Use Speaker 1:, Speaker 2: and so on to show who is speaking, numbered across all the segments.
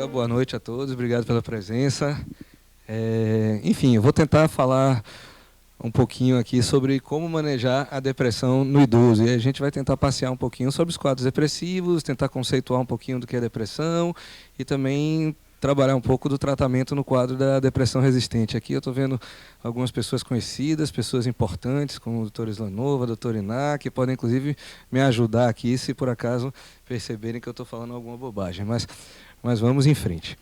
Speaker 1: Olga, boa noite a todos, obrigado pela presença. Enfim, eu vou tentar falar um pouquinho aqui sobre como manejar a depressão no idoso. E a gente vai tentar passear um pouquinho sobre os quadros depressivos, tentar conceituar um pouquinho do que é depressão e também trabalhar um pouco do tratamento no quadro da depressão resistente. Aqui eu estou vendo algumas pessoas conhecidas, pessoas importantes, como o doutor Islanova, o doutor Iná, que podem, inclusive, me ajudar aqui, se por acaso perceberem que eu estou falando alguma bobagem. Mas vamos em frente.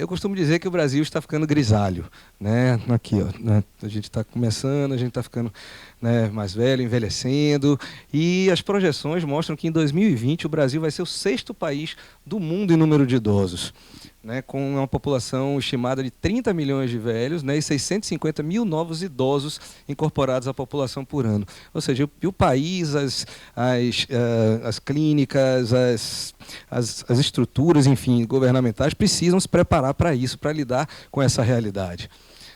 Speaker 1: Eu costumo dizer que o Brasil está ficando grisalho, né? Aqui, ó, né? A gente está começando, a gente está ficando, né, mais velho, envelhecendo, e as projeções mostram que em 2020 o Brasil vai ser o 6º país do mundo em número de idosos, né, com uma população estimada de 30 milhões de velhos, né, e 650 mil novos idosos incorporados à população por ano. Ou seja, o país, as clínicas, as estruturas, enfim, governamentais precisam se preparar para isso, para lidar com essa realidade.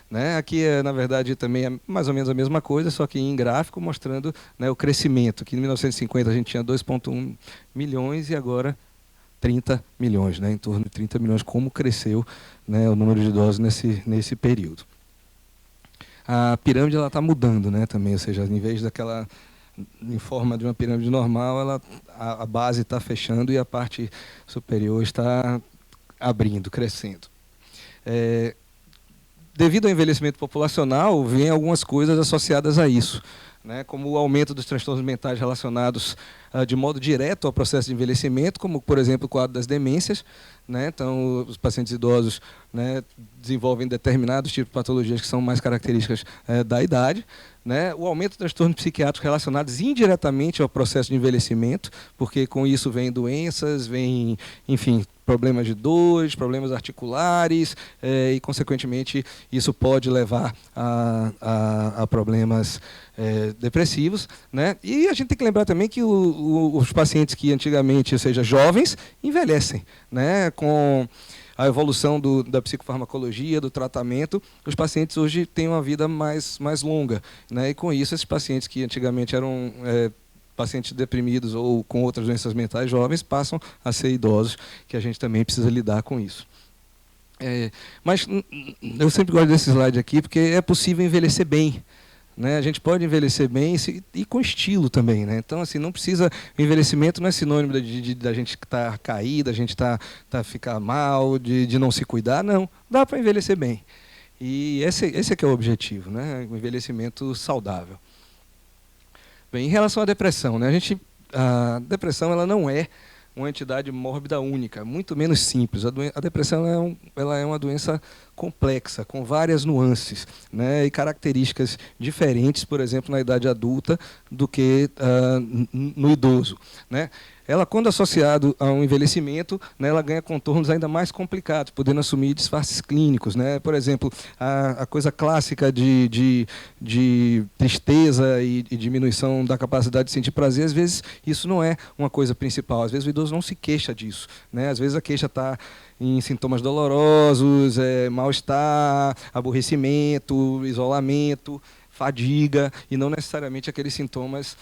Speaker 1: Né? Aqui, na verdade, também é mais ou menos a mesma coisa, só que em gráfico, mostrando, né, o crescimento, que em 1950 a gente tinha 2,1 milhões e agora 30 milhões, né, em torno de 30 milhões, como cresceu, né, o número de idosos nesse período. A pirâmide está mudando, né, também, ou seja, em vez daquela, em forma de uma pirâmide normal, a base está fechando e a parte superior está abrindo, crescendo. Devido ao envelhecimento populacional, vem algumas coisas associadas a isso, né, como o aumento dos transtornos mentais relacionados de modo direto ao processo de envelhecimento, como, por exemplo, o quadro das demências. Né? Então, os pacientes idosos, né, desenvolvem determinados tipos de patologias que são mais características da idade. Né? O aumento de transtornos psiquiátricos relacionados indiretamente ao processo de envelhecimento, porque com isso vem doenças, vem, enfim, problemas de dores, problemas articulares, e, consequentemente, isso pode levar a problemas depressivos. Né? E a gente tem que lembrar também que os pacientes que antigamente, ou seja, jovens, envelhecem. Né? Com a evolução da psicofarmacologia, do tratamento, os pacientes hoje têm uma vida mais longa. Né? E com isso, esses pacientes que antigamente eram pacientes deprimidos ou com outras doenças mentais jovens, passam a ser idosos, que a gente também precisa lidar com isso. Mas eu sempre gosto desse slide aqui, porque é possível envelhecer bem. Né? A gente pode envelhecer bem e com estilo também. Né? Então, assim, não precisa... O envelhecimento não é sinônimo da gente estar caída, da gente ficar mal, de não se cuidar. Não, dá para envelhecer bem. E esse é que é o objetivo, né? O envelhecimento saudável. Bem, em relação à depressão, né? A depressão ela não é uma entidade mórbida única, muito menos simples. A depressão ela é uma doença complexa, com várias nuances, né, e características diferentes, por exemplo, na idade adulta, do que no idoso. Né? Ela, quando associado a um envelhecimento, né, ela ganha contornos ainda mais complicados, podendo assumir disfarces clínicos. Né? Por exemplo, a coisa clássica de tristeza e diminuição da capacidade de sentir prazer, às vezes isso não é uma coisa principal. Às vezes o idoso não se queixa disso. Né? Às vezes a queixa está em sintomas dolorosos, mal-estar, aborrecimento, isolamento, fadiga, e não necessariamente aqueles sintomas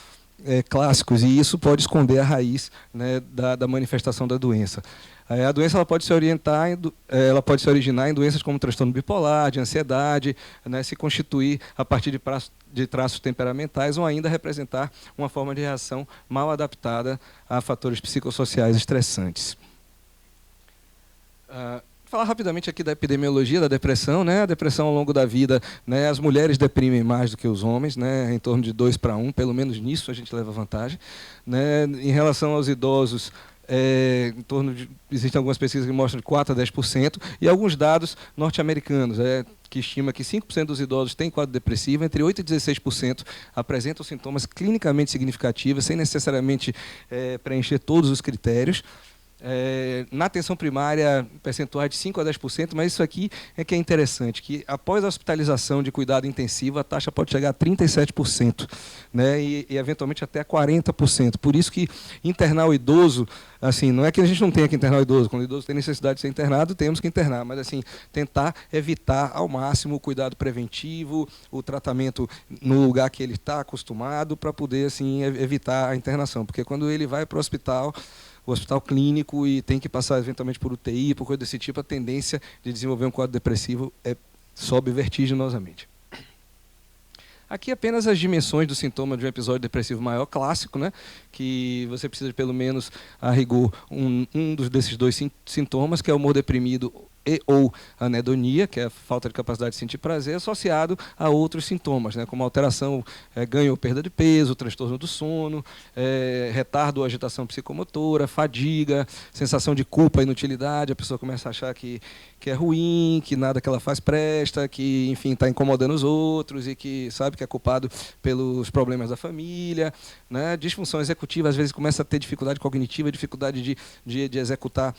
Speaker 1: clássicos, e isso pode esconder a raiz, né, da manifestação da doença. A doença ela pode se originar em doenças como transtorno bipolar, de ansiedade, né, se constituir a partir de traços temperamentais ou ainda representar uma forma de reação mal adaptada a fatores psicossociais estressantes. Falar rapidamente aqui da epidemiologia da depressão. Né? A depressão ao longo da vida, né, as mulheres deprimem mais do que os homens, né, em torno de 2:1, pelo menos nisso a gente leva vantagem. Né? Em relação aos idosos, existem algumas pesquisas que mostram de 4 a 10%, e alguns dados norte-americanos, que estima que 5% dos idosos têm quadro depressivo, entre 8% e 16% apresentam sintomas clinicamente significativos, sem necessariamente preencher todos os critérios. Na atenção primária, percentuais de 5% a 10%, mas isso aqui é que é interessante, que após a hospitalização de cuidado intensivo, a taxa pode chegar a 37%, né, e eventualmente até a 40%. Por isso que internar o idoso, assim, não é que a gente não tenha que internar o idoso, quando o idoso tem necessidade de ser internado, temos que internar, mas assim, tentar evitar ao máximo o cuidado preventivo, o tratamento no lugar que ele está acostumado, para poder assim, evitar a internação, porque quando ele vai para o hospital, o hospital clínico e tem que passar eventualmente por UTI, por coisa desse tipo, a tendência de desenvolver um quadro depressivo sobe vertiginosamente. Aqui apenas as dimensões do sintoma de um episódio depressivo maior clássico, né? Que você precisa de pelo menos, a rigor, desses dois sintomas, que é o humor deprimido ou anedonia, que é a falta de capacidade de sentir prazer, associado a outros sintomas, né, como alteração, ganho ou perda de peso, transtorno do sono, retardo ou agitação psicomotora, fadiga, sensação de culpa e inutilidade, a pessoa começa a achar que é ruim, que nada que ela faz presta, que, enfim, está incomodando os outros e que sabe que é culpado pelos problemas da família, né, disfunção executiva, às vezes começa a ter dificuldade cognitiva, dificuldade de executar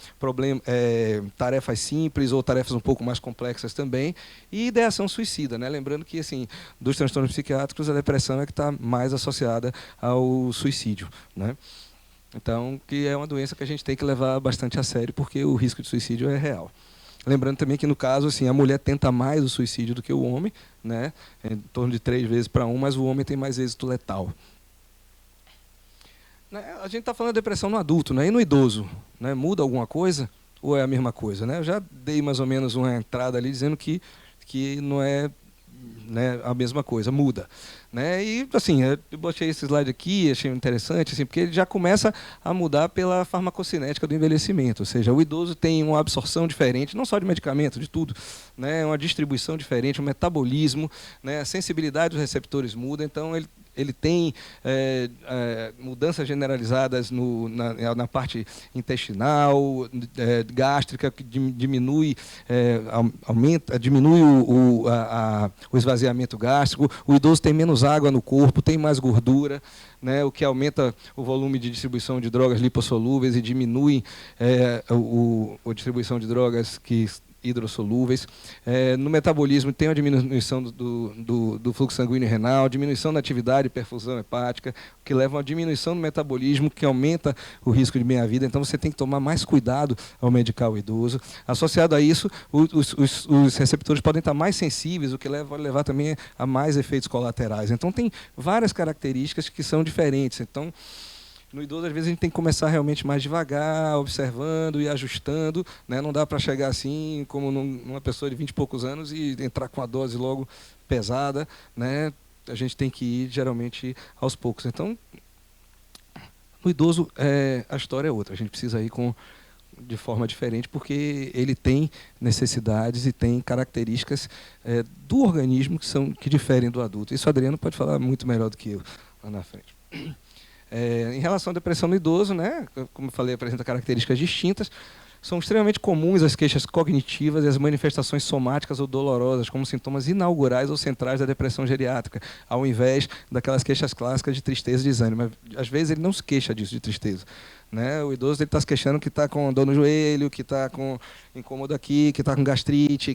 Speaker 1: tarefas simples ou tarefas um pouco mais complexas também, e ideação suicida, né? Lembrando que, assim, dos transtornos psiquiátricos, a depressão é que está mais associada ao suicídio, né? Então, que é uma doença que a gente tem que levar bastante a sério, porque o risco de suicídio é real. Lembrando também que, no caso, assim, a mulher tenta mais o suicídio do que o homem, né? Em torno de 3 vezes para 1, mas o homem tem mais êxito letal. A gente está falando de depressão no adulto, né? E no idoso, né? Muda alguma coisa? Ou é a mesma coisa, né? Eu já dei mais ou menos uma entrada ali dizendo que não é, né, a mesma coisa, muda, né? E assim, eu botei esse slide aqui, achei interessante, assim, porque ele já começa a mudar pela farmacocinética do envelhecimento, ou seja, o idoso tem uma absorção diferente, não só de medicamento, de tudo, né? Uma distribuição diferente, um metabolismo, né? A sensibilidade dos receptores muda, então ele tem mudanças generalizadas na parte intestinal, gástrica, que diminui o esvaziamento gástrico. O idoso tem menos água no corpo, tem mais gordura, né, o que aumenta o volume de distribuição de drogas lipossolúveis e diminui a distribuição de drogas hidrossolúveis. No metabolismo tem uma diminuição do fluxo sanguíneo e renal, diminuição da atividade e perfusão hepática, que leva a uma diminuição do metabolismo, que aumenta o risco de meia-vida. Então você tem que tomar mais cuidado ao medicar o idoso. Associado a isso, os receptores podem estar mais sensíveis, o que pode levar também a mais efeitos colaterais. Então tem várias características que são diferentes. Então, no idoso, às vezes, a gente tem que começar realmente mais devagar, observando e ajustando, né? Não dá para chegar assim, como numa pessoa de 20 e poucos anos, e entrar com a dose logo pesada, né? A gente tem que ir, geralmente, aos poucos. Então, no idoso, a história é outra. A gente precisa ir de forma diferente, porque ele tem necessidades e tem características do organismo que diferem do adulto. Isso o Adriano pode falar muito melhor do que eu lá na frente. Em relação à depressão no idoso, né, como eu falei, apresenta características distintas. São extremamente comuns as queixas cognitivas e as manifestações somáticas ou dolorosas, como sintomas inaugurais ou centrais da depressão geriátrica, ao invés daquelas queixas clássicas de tristeza e desânimo. Às vezes ele não se queixa disso, de tristeza, né? O idoso está se queixando que está com dor no joelho, que está com incômodo aqui, que está com gastrite,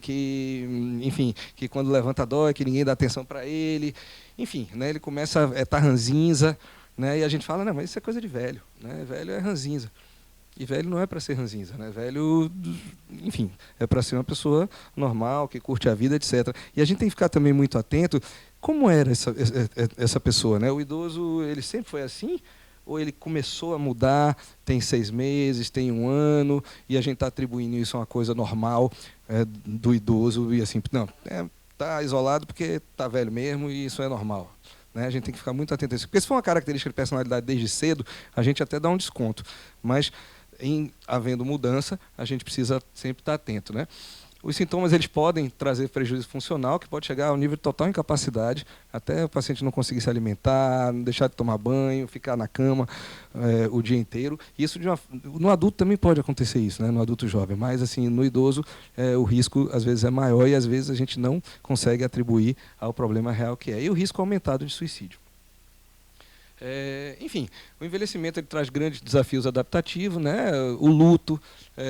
Speaker 1: enfim, que quando levanta dói, que ninguém dá atenção para ele. Enfim, né, ele começa a estar ranzinza, né, e a gente fala, não, mas isso é coisa de velho, né? Velho é ranzinza. E velho não é para ser ranzinza, né? Velho, enfim, é para ser uma pessoa normal, que curte a vida, etc. E a gente tem que ficar também muito atento como era essa pessoa, né? O idoso, ele sempre foi assim? Ou ele começou a mudar, tem 6 meses, tem 1 ano, e a gente está atribuindo isso a uma coisa normal do idoso, e assim, não, está isolado porque está velho mesmo e isso é normal. Né? A gente tem que ficar muito atento a isso. Porque se for uma característica de personalidade desde cedo, a gente até dá um desconto. Mas, havendo mudança, a gente precisa sempre estar atento, né? Os sintomas, eles podem trazer prejuízo funcional, que pode chegar ao nível de total incapacidade, até o paciente não conseguir se alimentar, deixar de tomar banho, ficar na cama o dia inteiro. Isso no adulto também pode acontecer isso, né? No adulto jovem, mas assim, no idoso o risco às vezes é maior e às vezes a gente não consegue atribuir ao problema real que é. E o risco aumentado de suicídio. Enfim, o envelhecimento ele traz grandes desafios adaptativos, né? O luto,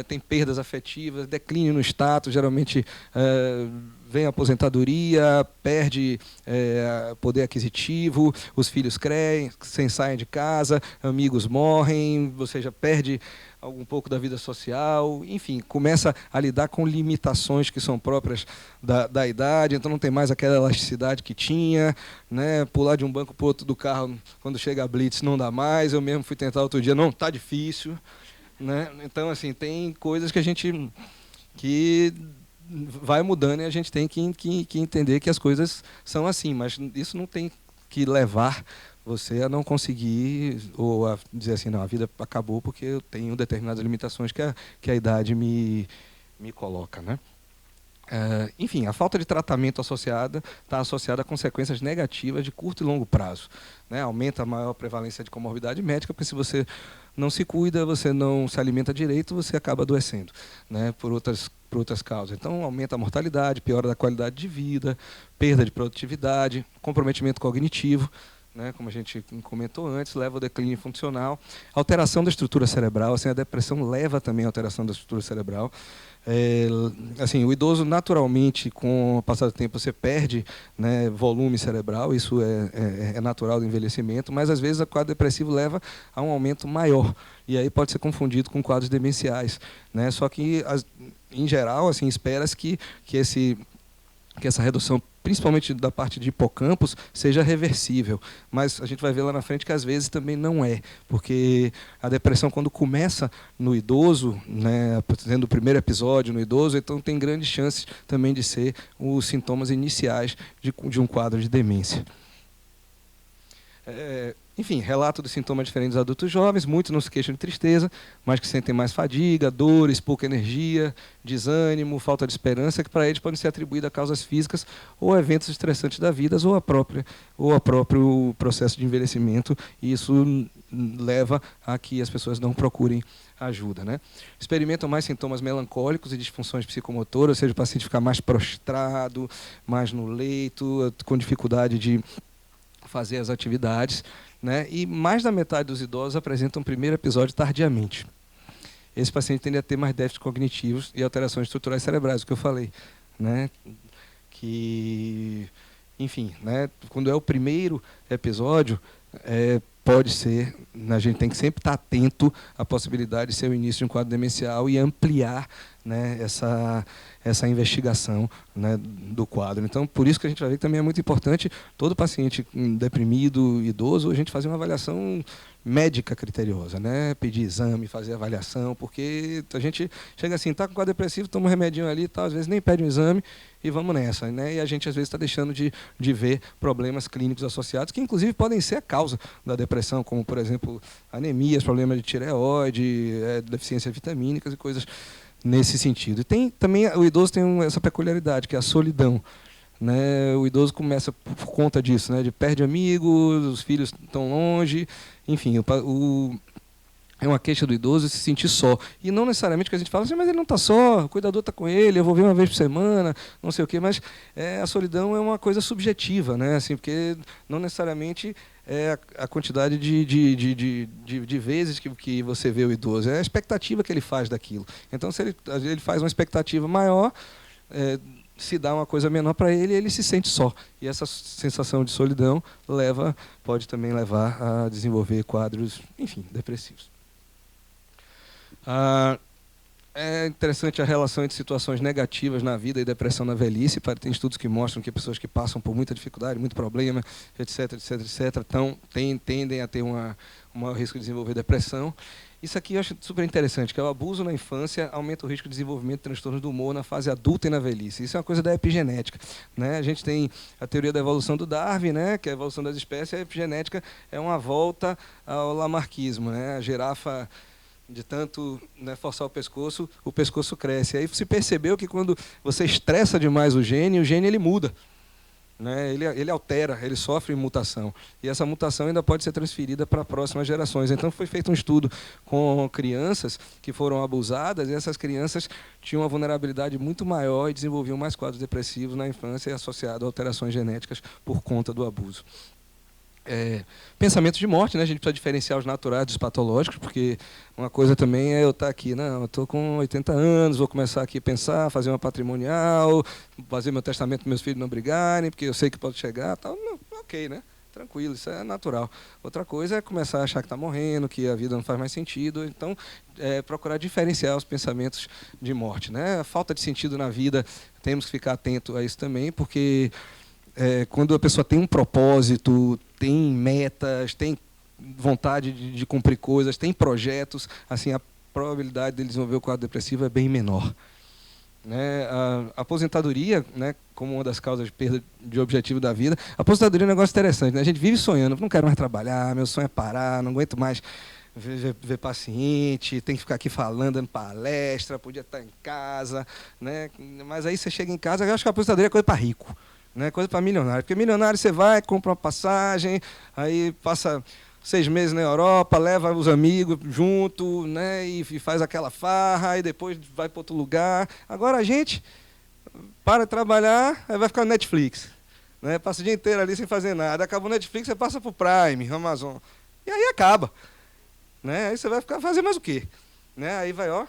Speaker 1: tem perdas afetivas, declínio no status, geralmente vem a aposentadoria, perde poder aquisitivo, os filhos crescem, saem de casa, amigos morrem, você já perde um pouco da vida social, enfim, começa a lidar com limitações que são próprias da idade, então não tem mais aquela elasticidade que tinha, né? Pular de um banco para o outro do carro, quando chega a blitz, não dá mais. Eu mesmo fui tentar outro dia, não, está difícil. né? Então, assim, tem coisas que a gente que vai mudando e a gente tem que entender que as coisas são assim, mas isso não tem que levar você a não conseguir, ou a dizer assim, não, a vida acabou porque eu tenho determinadas limitações que a idade me coloca, né? Enfim, a falta de tratamento está associada a consequências negativas de curto e longo prazo, né? Aumenta a maior prevalência de comorbidade médica, porque se você não se cuida, você não se alimenta direito, você acaba adoecendo, né? Por outras causas. Então, aumenta a mortalidade, piora da qualidade de vida, perda de produtividade, comprometimento cognitivo, né? Como a gente comentou antes, leva ao declínio funcional, alteração da estrutura cerebral, assim, a depressão leva também à alteração da estrutura cerebral. Assim, o idoso naturalmente, com o passar do tempo, você perde, né, volume cerebral, isso é natural do envelhecimento, mas às vezes o quadro depressivo leva a um aumento maior e aí pode ser confundido com quadros demenciais, né? Só que em geral, assim, espera-se que essa redução, principalmente da parte de hipocampos, seja reversível. Mas a gente vai ver lá na frente que às vezes também não é, porque a depressão, quando começa no idoso, né, tendo o primeiro episódio no idoso, então tem grandes chances também de ser os sintomas iniciais de um quadro de demência. Enfim, relato dos sintomas diferentes dos adultos jovens, muitos não se queixam de tristeza, mas que sentem mais fadiga, dores, pouca energia, desânimo, falta de esperança, que para eles podem ser atribuídas a causas físicas ou eventos estressantes da vida, ou a próprio processo de envelhecimento, e isso leva a que as pessoas não procurem ajuda, né? Experimentam mais sintomas melancólicos e disfunções psicomotoras, ou seja, o paciente fica mais prostrado, mais no leito, com dificuldade de fazer as atividades, né? E mais da metade dos idosos apresentam o primeiro episódio tardiamente. Esse paciente tende a ter mais déficits cognitivos e alterações estruturais cerebrais, o que eu falei, né? Que, enfim, né? Quando é o primeiro episódio, pode ser, a gente tem que sempre estar atento à possibilidade de ser o início de um quadro demencial e ampliar, né, essa investigação, né, do quadro. Então, por isso que a gente vai ver que também é muito importante todo paciente deprimido, idoso, a gente fazer uma avaliação médica criteriosa, né? Pedir exame, fazer avaliação, porque a gente chega assim, está com quadro depressivo, toma um remedinho ali, tá, às vezes nem pede um exame e vamos nessa, né? E a gente às vezes está deixando de ver problemas clínicos associados, que inclusive podem ser a causa da depressão, como por exemplo anemias, problemas de tireoide, deficiências vitamínicas e coisas nesse sentido. E tem também, o idoso tem essa peculiaridade, que é a solidão, né? O idoso começa por conta disso, né? De perde amigos, os filhos estão longe, enfim, é uma queixa do idoso se sentir só. E não necessariamente que a gente fala assim, mas ele não está só, o cuidador está com ele, eu vou ver uma vez por semana, não sei o quê, mas a solidão é uma coisa subjetiva, né? Assim, porque não necessariamente é a quantidade de vezes que você vê o idoso, é a expectativa que ele faz daquilo. Então, se ele faz uma expectativa maior, se dá uma coisa menor para ele, ele se sente só. E essa sensação de solidão pode também levar a desenvolver quadros, enfim, depressivos. É interessante a relação entre situações negativas na vida e depressão na velhice. Tem estudos que mostram que pessoas que passam por muita dificuldade, muito problema, etc., tendem a ter um maior risco de desenvolver depressão. Isso aqui eu acho super interessante, que é o abuso na infância aumenta o risco de desenvolvimento de transtornos do humor na fase adulta e na velhice. Isso é uma coisa da epigenética, né? A gente tem a teoria da evolução do Darwin, né? Que é a evolução das espécies, a epigenética é uma volta ao lamarquismo, né? A girafa, de tanto, né, forçar o pescoço cresce. Aí se percebeu que quando você estressa demais o gene ele muda, né? Ele altera, ele sofre mutação. E essa mutação ainda pode ser transferida para próximas gerações. Então foi feito um estudo com crianças que foram abusadas, e essas crianças tinham uma vulnerabilidade muito maior e desenvolviam mais quadros depressivos na infância associados a alterações genéticas por conta do abuso. Pensamento de morte, né? A gente precisa diferenciar os naturais dos patológicos, porque uma coisa também é eu estar aqui, não, eu estou com 80 anos, vou começar aqui a pensar, fazer uma patrimonial, fazer meu testamento para meus filhos não brigarem, porque eu sei que pode chegar, tal. Não, ok, né? Tranquilo, isso é natural. Outra coisa é começar a achar que está morrendo, que a vida não faz mais sentido. Então, procurar diferenciar os pensamentos de morte, né? A falta de sentido na vida, temos que ficar atento a isso também, porque quando a pessoa tem um propósito, tem metas, tem vontade de cumprir coisas, tem projetos, assim, probabilidade dele desenvolver o quadro depressivo é bem menor. Né? A aposentadoria, né, como uma das causas de perda de objetivo da vida, a aposentadoria é um negócio interessante. Né? A gente vive sonhando, não quero mais trabalhar, meu sonho é parar, não aguento mais ver paciente, tem que ficar aqui falando, dando palestra, podia estar em casa. Né? Mas aí você chega em casa, eu acho que a aposentadoria é coisa para rico. Né, coisa para milionário, porque milionário você vai, compra uma passagem, aí passa 6 meses na Europa, leva os amigos junto, né, e faz aquela farra, e depois vai para outro lugar. Agora a gente para de trabalhar, aí vai ficar no Netflix. Né, passa o dia inteiro ali sem fazer nada. Acabou o Netflix, você passa para o Prime, Amazon. E aí acaba. Né, aí você vai ficar fazer mais o quê? Né, aí vai, ó,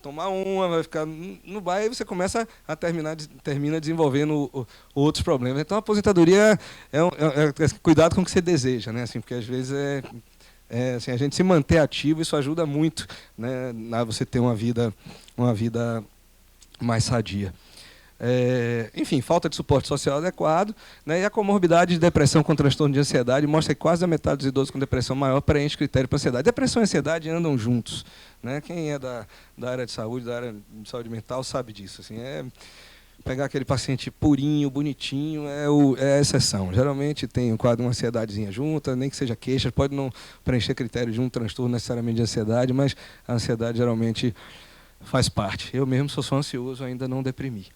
Speaker 1: tomar uma, vai ficar no bar, e você começa a termina desenvolvendo outros problemas. Então, a aposentadoria é cuidado com o que você deseja, né? Assim, porque às vezes assim, a gente se manter ativo, isso ajuda muito, né, a você ter uma vida mais sadia. Enfim, falta de suporte social adequado, né, e a comorbidade de depressão com transtorno de ansiedade mostra que quase a metade dos idosos com depressão maior preenche critério para ansiedade. Depressão e ansiedade andam juntos. Né? Quem é da área de saúde, da área de saúde mental, sabe disso. Assim, pegar aquele paciente purinho, bonitinho, é a exceção. Geralmente tem um quadro de uma ansiedadezinha junta, nem que seja queixa, pode não preencher critério de um transtorno necessariamente de ansiedade, mas a ansiedade geralmente faz parte. Eu mesmo sou ansioso, ainda não deprimi.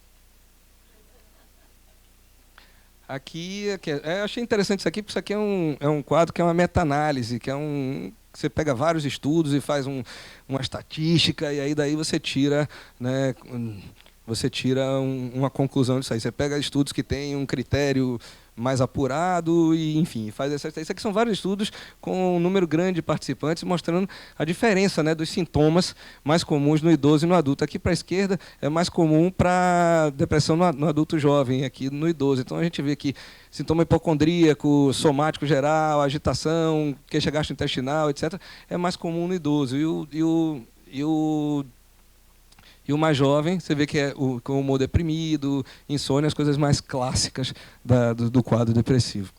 Speaker 1: Aqui, eu achei interessante isso aqui, porque isso aqui é um quadro que é uma meta-análise, que você pega vários estudos e faz uma estatística, e aí daí você tira, né, uma conclusão disso aí. Você pega estudos que têm um critério mais apurado e, enfim, faz essa. Isso aqui são vários estudos com um número grande de participantes mostrando a diferença, né, dos sintomas mais comuns no idoso e no adulto. Aqui para a esquerda é mais comum para depressão no adulto jovem, aqui no idoso. Então a gente vê aqui sintoma hipocondríaco, somático geral, agitação, queixa gastrointestinal, etc. É mais comum no idoso. E o mais jovem, você vê que é com humor deprimido, insônia, as coisas mais clássicas do quadro depressivo.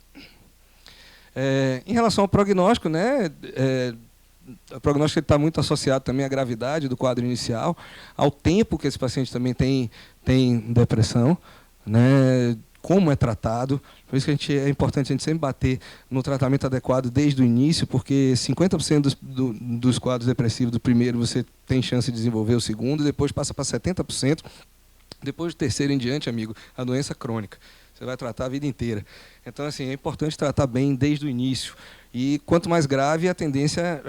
Speaker 1: Em relação ao prognóstico, né, o prognóstico está muito associado também à gravidade do quadro inicial, ao tempo que esse paciente também tem depressão, né, como é tratado. Por isso que é importante a gente sempre bater no tratamento adequado desde o início, porque 50% dos quadros depressivos do primeiro você tem chance de desenvolver o segundo, depois passa para 70%. Depois do terceiro em diante, amigo, a doença crônica. Você vai tratar a vida inteira. Então, assim, é importante tratar bem desde o início. E quanto mais grave, a tendência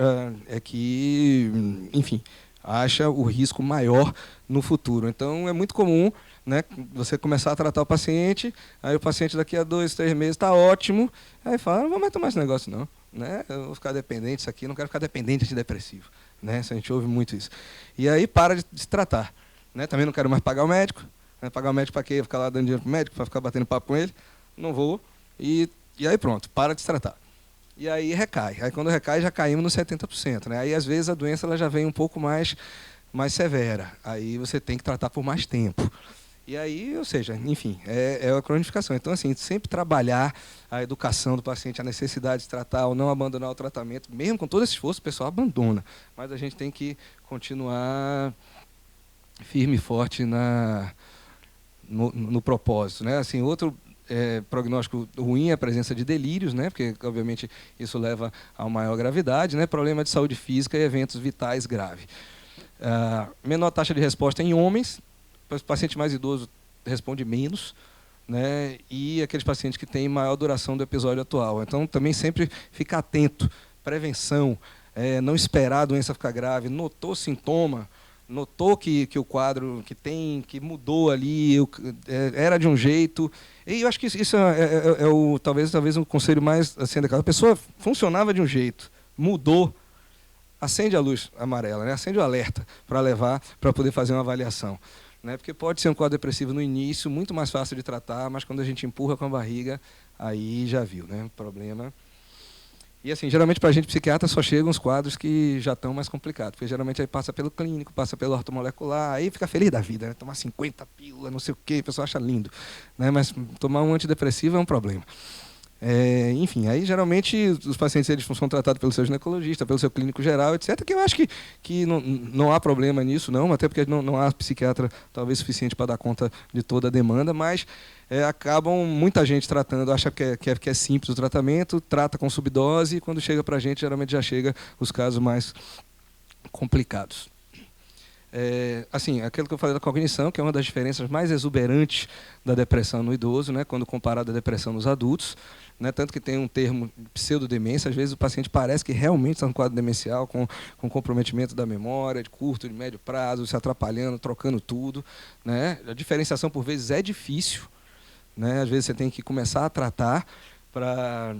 Speaker 1: é que, enfim, acha o risco maior no futuro. Então, é muito comum, né, você começar a tratar o paciente, aí o paciente daqui a 2, 3 meses está ótimo, aí fala, não vou mais tomar esse negócio não, né? Eu vou ficar dependente disso aqui, não quero ficar dependente de depressivo. Né? A gente ouve muito isso. E aí para de se tratar. Né? Também não quero mais pagar o médico. Né? Pagar o médico para quê? Ficar lá dando dinheiro para o médico, para ficar batendo papo com ele? Não vou. E aí pronto, para de se tratar. E aí recai. Aí quando recai, já caímos nos 70%. Né? Aí às vezes a doença ela já vem um pouco mais severa. Aí você tem que tratar por mais tempo. E aí, ou seja, enfim, é a cronificação. Então, assim, sempre trabalhar a educação do paciente, a necessidade de tratar ou não abandonar o tratamento, mesmo com todo esse esforço, o pessoal abandona. Mas a gente tem que continuar firme e forte no propósito. Né? Assim, outro prognóstico ruim é a presença de delírios, né? Porque, obviamente, isso leva a uma maior gravidade, né? Problema de saúde física e eventos vitais graves. Menor taxa de resposta em homens. O paciente mais idoso responde menos, né? E aqueles pacientes que têm maior duração do episódio atual. Então, também sempre ficar atento, prevenção, não esperar a doença ficar grave, notou sintoma, notou que o quadro que mudou ali, era de um jeito. E eu acho que isso talvez um conselho mais assim, adequado. A pessoa funcionava de um jeito, mudou, acende a luz amarela, né? Acende o alerta para levar, para poder fazer uma avaliação. Né? Porque pode ser um quadro depressivo no início, muito mais fácil de tratar, mas quando a gente empurra com a barriga, aí já viu, né? Problema. E assim, geralmente para a gente psiquiatra só chegam os quadros que já estão mais complicados, porque geralmente aí passa pelo clínico, passa pelo ortomolecular, aí fica feliz da vida, né? Tomar 50 pílulas, não sei o quê, o pessoal acha lindo. Né? Mas tomar um antidepressivo é um problema. Enfim, aí geralmente os pacientes eles são tratados pelo seu ginecologista, pelo seu clínico geral, etc., que eu acho que não há problema nisso, não, até porque não há psiquiatra talvez suficiente para dar conta de toda a demanda, mas acabam muita gente tratando, acha que é simples o tratamento, trata com subdose, e quando chega para a gente, geralmente já chega os casos mais complicados. Assim, aquilo que eu falei da cognição, que é uma das diferenças mais exuberantes da depressão no idoso, né, quando comparado à depressão nos adultos, né, tanto que tem um termo pseudodemência, às vezes o paciente parece que realmente está no quadro demencial, com comprometimento da memória, de curto, de médio prazo, se atrapalhando, trocando tudo, né. A diferenciação, por vezes, é difícil, né, às vezes você tem que começar a tratar para,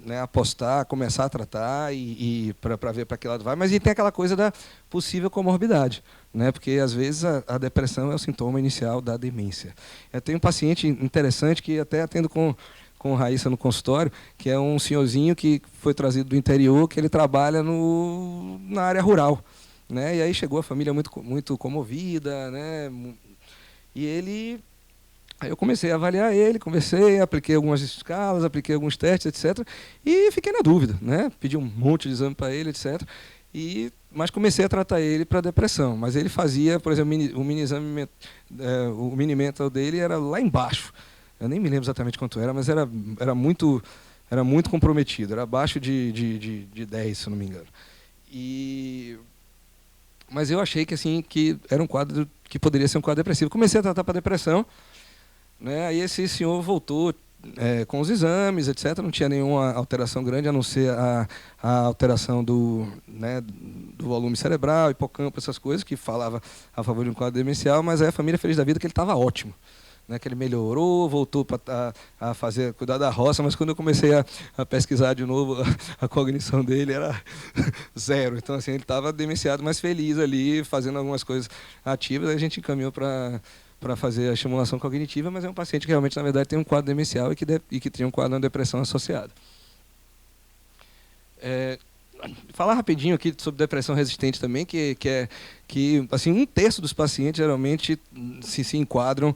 Speaker 1: né, apostar, começar a tratar e para ver para que lado vai, mas e tem aquela coisa da possível comorbidade, né, porque às vezes a depressão é o sintoma inicial da demência. Eu tenho um paciente interessante que até atendo com Raíssa no consultório, que é um senhorzinho que foi trazido do interior, que ele trabalha na área rural, né, e aí chegou a família muito comovida, né, e aí eu comecei a avaliar ele, apliquei algumas escalas, apliquei alguns testes, etc. E fiquei na dúvida, né? Pedi um monte de exame para ele, etc. Mas comecei a tratar ele para depressão. Mas ele fazia, por exemplo, o mini exame, o mini mental dele era lá embaixo. Eu nem me lembro exatamente quanto era, mas era muito comprometido. Era abaixo de 10, se eu não me engano. Mas eu achei que era um quadro que poderia ser um quadro depressivo. Comecei a tratar para depressão. Né? Aí esse senhor voltou com os exames, etc. Não tinha nenhuma alteração grande, a não ser a alteração do volume cerebral, hipocampo, essas coisas, que falava a favor de um quadro demencial, mas aí a família feliz da vida que ele estava ótimo. Né, que ele melhorou, voltou a cuidar da roça, mas quando eu comecei a pesquisar de novo, a cognição dele era zero. Então, assim, ele estava demenciado, mas feliz ali, fazendo algumas coisas ativas. Aí a gente encaminhou para fazer a estimulação cognitiva, mas é um paciente que realmente, na verdade, tem um quadro demencial e que tem um quadro de depressão associado. Falar rapidinho aqui sobre depressão resistente também, que assim, 1/3 dos pacientes geralmente se enquadram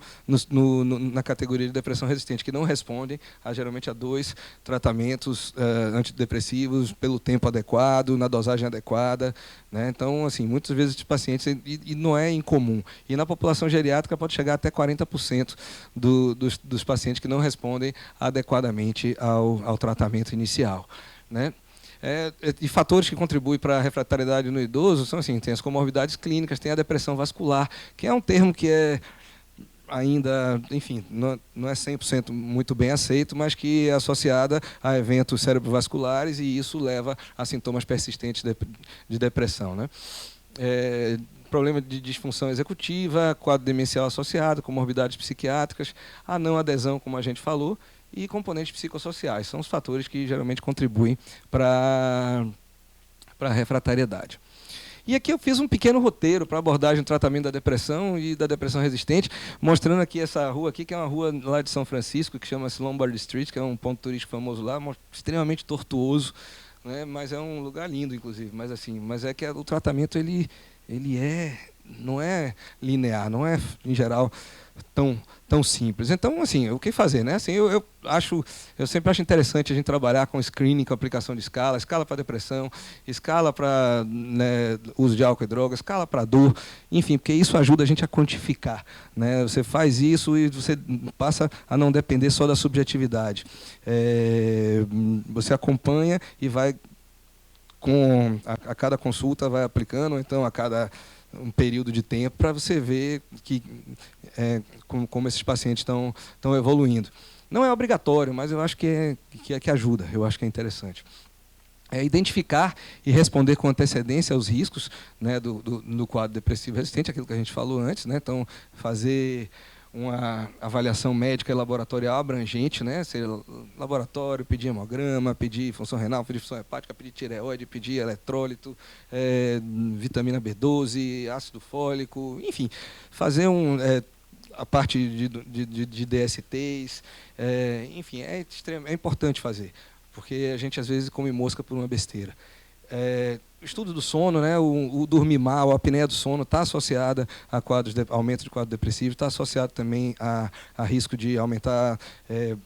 Speaker 1: na categoria de depressão resistente, que não respondem geralmente a 2 tratamentos antidepressivos pelo tempo adequado, na dosagem adequada. Né? Então, assim, muitas vezes os pacientes, e não é incomum, e na população geriátrica pode chegar até 40% dos pacientes que não respondem adequadamente ao tratamento inicial. Né? E fatores que contribuem para a refratariedade no idoso são assim, tem as comorbidades clínicas, tem a depressão vascular, que é um termo que é ainda, enfim, não é 100% muito bem aceito, mas que é associada a eventos cerebrovasculares, e isso leva a sintomas persistentes de depressão. Né? Problema de disfunção executiva, quadro demencial associado, comorbidades psiquiátricas, a não adesão, como a gente falou, e componentes psicossociais. São os fatores que geralmente contribuem para a refratariedade. E aqui eu fiz um pequeno roteiro para abordagem do tratamento da depressão e da depressão resistente, mostrando aqui essa rua aqui, que é uma rua lá de São Francisco, que chama-se Lombard Street, que é um ponto turístico famoso lá, extremamente tortuoso, né? Mas é um lugar lindo, inclusive. Mas é que o tratamento ele não é linear, não é, em geral, tão simples. Então, assim, o que fazer, né? Assim, eu sempre acho interessante a gente trabalhar com screening, com aplicação de escala para depressão, escala para, né, uso de álcool e drogas, escala para dor, enfim, porque isso ajuda a gente a quantificar, né? Você faz isso e você passa a não depender só da subjetividade. Você acompanha e vai a cada consulta vai aplicando, então a cada um período de tempo, para você ver como esses pacientes estão evoluindo. Não é obrigatório, mas eu acho que ajuda, eu acho que é interessante. Identificar e responder com antecedência aos riscos, né, do quadro depressivo resistente, aquilo que a gente falou antes. Né? Então, fazer uma avaliação médica e laboratorial abrangente, né? Seja laboratório, pedir hemograma, pedir função renal, pedir função hepática, pedir tireoide, pedir eletrólito, vitamina B12, ácido fólico, enfim, fazer a parte de DSTs, enfim, é importante fazer, porque a gente às vezes come mosca por uma besteira. Estudo do sono, né, o dormir mal, a apneia do sono está associada a quadros de aumento de quadro depressivo, está associado também a risco de aumentar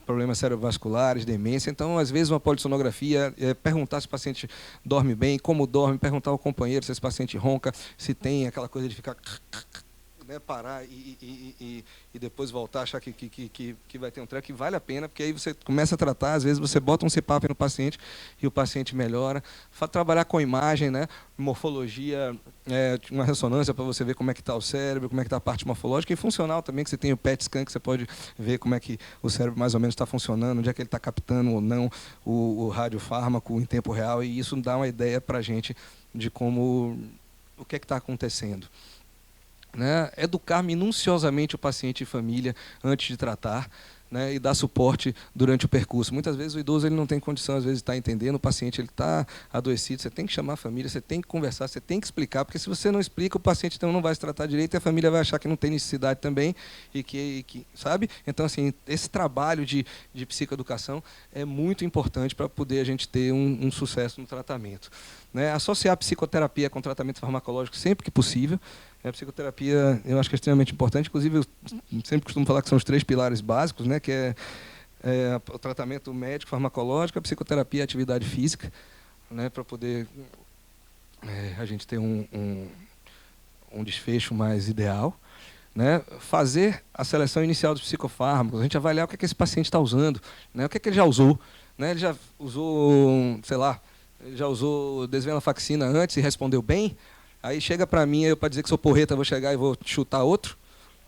Speaker 1: problemas cerebrovasculares, demência. Então, às vezes, uma polissonografia, perguntar se o paciente dorme bem, como dorme, perguntar ao companheiro se esse paciente ronca, se tem aquela coisa de ficar... Né, parar e depois voltar, achar que vai ter um treco, que vale a pena, porque aí você começa a tratar, às vezes você bota um CPAP no paciente e o paciente melhora. Trabalhar com imagem, né, morfologia, uma ressonância para você ver como é que está o cérebro, como é que está a parte morfológica, e funcional também, que você tem o PET scan, que você pode ver como é que o cérebro mais ou menos está funcionando, onde é que ele está captando ou não o radiofármaco em tempo real, e isso dá uma ideia para a gente de o que é que está acontecendo. Né, educar minuciosamente o paciente e família antes de tratar, né, e dar suporte durante o percurso. Muitas vezes o idoso ele não tem condição, às vezes, de estar entendendo, o paciente está adoecido, você tem que chamar a família, você tem que conversar, você tem que explicar, porque se você não explica, o paciente então não vai se tratar direito e a família vai achar que não tem necessidade também, sabe? Então, assim, esse trabalho de psicoeducação é muito importante para poder a gente ter um sucesso no tratamento. Né, associar a psicoterapia com tratamento farmacológico sempre que possível. A psicoterapia, eu acho que é extremamente importante. Inclusive, eu sempre costumo falar que são os 3 pilares básicos, né, que é o tratamento médico, farmacológico, a psicoterapia e a atividade física, né, para poder a gente ter um desfecho mais ideal. Né, fazer a seleção inicial dos psicofármacos, a gente avaliar o que esse paciente está usando, né, o que ele já usou. Né, ele já usou, sei lá, já usou desvenlafaxina antes e respondeu bem. Aí chega para mim, eu para dizer que sou porreta, vou chegar e vou chutar outro?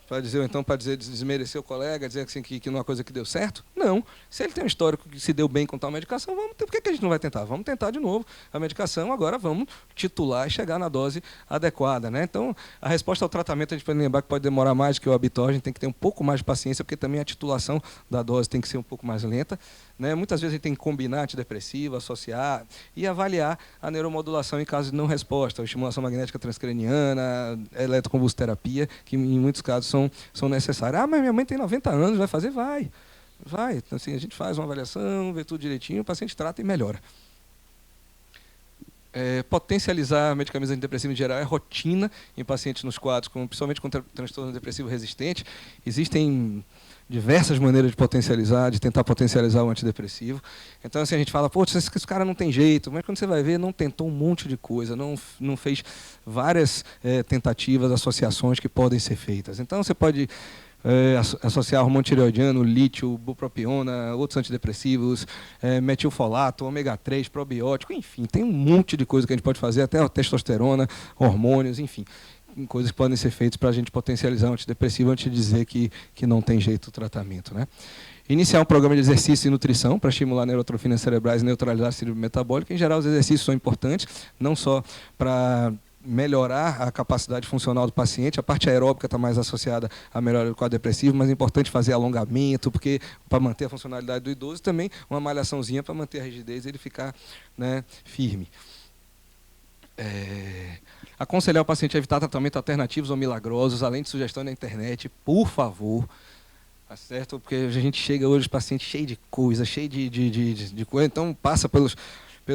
Speaker 1: Para dizer, ou então, para dizer desmerecer o colega, dizer assim, que não é uma coisa que deu certo? Não. Se ele tem um histórico que se deu bem com tal medicação, por que a gente não vai tentar? Vamos tentar de novo a medicação, agora vamos titular e chegar na dose adequada. Né? Então, a resposta ao tratamento, a gente pode lembrar que pode demorar mais que o habitual, a gente tem que ter um pouco mais de paciência, porque também a titulação da dose tem que ser um pouco mais lenta. Né? Muitas vezes a gente tem que combinar antidepressivo, associar e avaliar a neuromodulação em caso de não resposta, a estimulação magnética transcraniana, a eletroconvulsoterapia, que em muitos casos são necessárias. Ah, mas minha mãe tem 90 anos, vai fazer? Vai. Então, assim, a gente faz uma avaliação, vê tudo direitinho, o paciente trata e melhora. Potencializar medicamentos antidepressivos em geral é rotina em pacientes nos quadros, principalmente com transtorno depressivo resistente. Existem diversas maneiras de potencializar, de tentar potencializar o antidepressivo. Então, assim, a gente fala, pô, esse cara não tem jeito, mas quando você vai ver, não tentou um monte de coisa, não fez várias tentativas, associações que podem ser feitas. Então, você pode associar hormônio tireoidiano, lítio, bupropiona, outros antidepressivos, metilfolato, ômega 3, probiótico, enfim, tem um monte de coisa que a gente pode fazer, até a testosterona, hormônios, enfim, coisas que podem ser feitas para a gente potencializar o antidepressivo antes de dizer que não tem jeito o tratamento. Né? Iniciar um programa de exercício e nutrição para estimular neurotrofinas cerebrais e neutralizar a síndrome metabólica. Em geral, os exercícios são importantes, não só para melhorar a capacidade funcional do paciente, a parte aeróbica está mais associada à melhora do quadro depressivo, mas é importante fazer alongamento, porque para manter a funcionalidade do idoso, também uma malhaçãozinha para manter a rigidez e ele ficar, né, firme. Aconselhar o paciente a evitar tratamentos alternativos ou milagrosos, além de sugestão na internet, por favor. Tá certo? Porque a gente chega hoje, paciente cheio de coisa, cheio de coisa, então passa pelos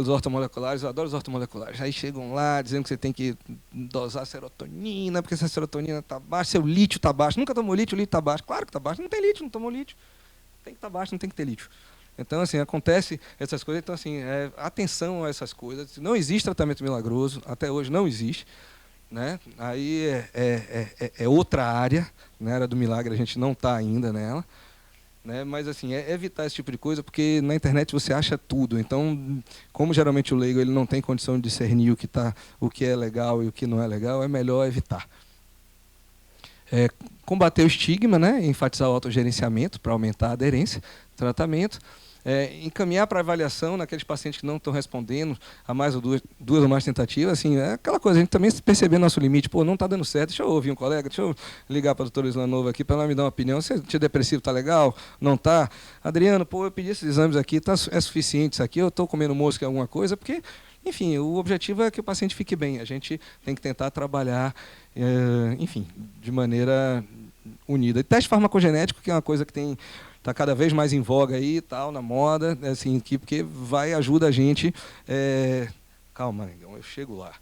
Speaker 1: ortomoleculares, eu adoro os ortomoleculares. Aí chegam lá dizendo que você tem que dosar serotonina, porque se a serotonina está baixa, seu lítio está baixo. Nunca tomou lítio, o lítio está baixo. Claro que está baixo, não tem lítio, não tomou lítio. Tem que estar baixo, não tem que ter lítio. Então, assim, acontece essas coisas. Então, assim, atenção a essas coisas. Não existe tratamento milagroso, até hoje não existe. Né? Aí é outra área, na área do milagre a gente não está ainda nela. Né? Mas assim, evitar esse tipo de coisa, porque na internet você acha tudo. Então, como geralmente o leigo ele não tem condição de discernir o que é legal e o que não é legal, é melhor evitar. Combater o estigma, né? Enfatizar o autogerenciamento para aumentar a aderência ao tratamento. Encaminhar para avaliação naqueles pacientes que não estão respondendo a mais ou duas ou mais tentativas, assim, aquela coisa, a gente também perceber nosso limite, pô, não está dando certo, deixa eu ouvir um colega, deixa eu ligar para a doutora Islanova aqui para ela me dar uma opinião, se antidepressivo está legal, não está? Adriano, pô, eu pedi esses exames aqui, é suficiente isso aqui, eu estou comendo mosca em alguma coisa, porque, enfim, o objetivo é que o paciente fique bem, a gente tem que tentar trabalhar, enfim, de maneira unida. E teste farmacogenético, que é uma coisa que está cada vez mais em voga aí, tal, na moda, assim, porque ajuda a gente Calma, negão, eu chego lá.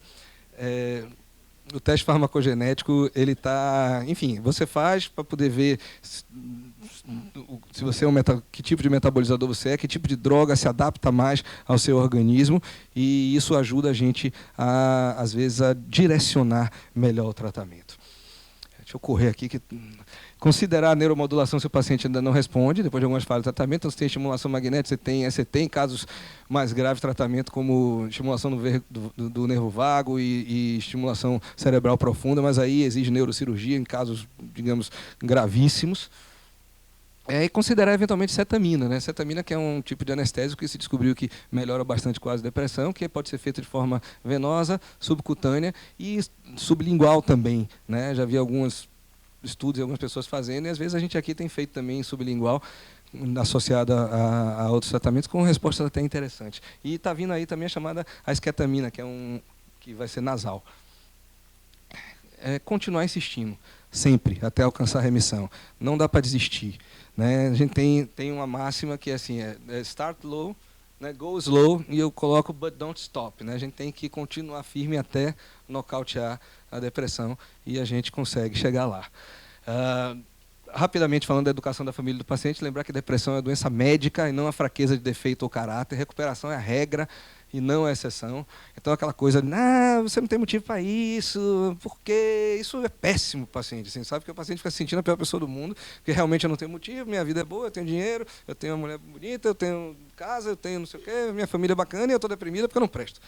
Speaker 1: O teste farmacogenético, ele está... Enfim, você faz para poder ver se você é que tipo de metabolizador você é, que tipo de droga se adapta mais ao seu organismo, e isso ajuda a gente, às vezes, a direcionar melhor o tratamento. Deixa eu correr aqui. Considerar a neuromodulação se o paciente ainda não responde, depois de algumas falhas de tratamento. Então, você tem estimulação magnética, você tem casos mais graves de tratamento, como estimulação do nervo vago e estimulação cerebral profunda, mas aí exige neurocirurgia em casos, digamos, gravíssimos. E considerar eventualmente cetamina, né? Cetamina, que é um tipo de anestésico que se descobriu que melhora bastante quase a depressão, que pode ser feito de forma venosa, subcutânea e sublingual também, né? Já vi alguns estudos e algumas pessoas fazendo, e às vezes a gente aqui tem feito também sublingual, associado a outros tratamentos, com respostas até interessantes. E está vindo aí também a chamada esketamina, que vai ser nasal. Continuar insistindo, sempre, até alcançar a remissão. Não dá para desistir. Né? A gente tem uma máxima que é assim, start low, né, go slow, e eu coloco but don't stop. Né? A gente tem que continuar firme até nocautear a depressão, e a gente consegue chegar lá. Rapidamente falando da educação da família do paciente, lembrar que depressão é doença médica e não a fraqueza de defeito ou caráter. Recuperação é a regra e não a exceção. Então, aquela coisa, você não tem motivo para isso, porque isso é péssimo para o paciente. Assim, sabe que o paciente fica se sentindo a pior pessoa do mundo, porque realmente eu não tenho motivo, minha vida é boa, eu tenho dinheiro, eu tenho uma mulher bonita, eu tenho casa, eu tenho não sei o quê, minha família é bacana e eu estou deprimida porque eu não presto.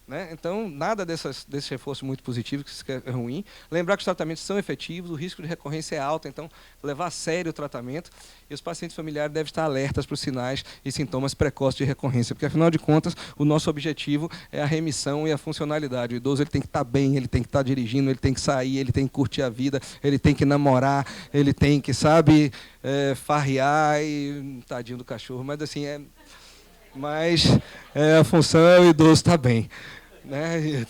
Speaker 1: Né? Então, nada desse reforço muito positivo, que isso é ruim. Lembrar que os tratamentos são efetivos, o risco de recorrência é alto, então levar a sério o tratamento, e os pacientes familiares devem estar alertas para os sinais e sintomas precoces de recorrência, porque, afinal de contas, o nosso objetivo é a remissão e a funcionalidade. O idoso ele tem que estar bem, ele tem que estar dirigindo, ele tem que sair, ele tem que curtir a vida, ele tem que namorar, ele tem que, farrear, e tadinho do cachorro, mas assim, a função, o idoso está bem. Né?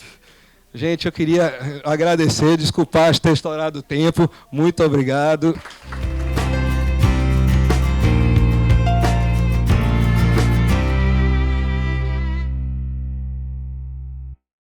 Speaker 1: Gente, eu queria agradecer, desculpar ter estourado o tempo. Muito obrigado.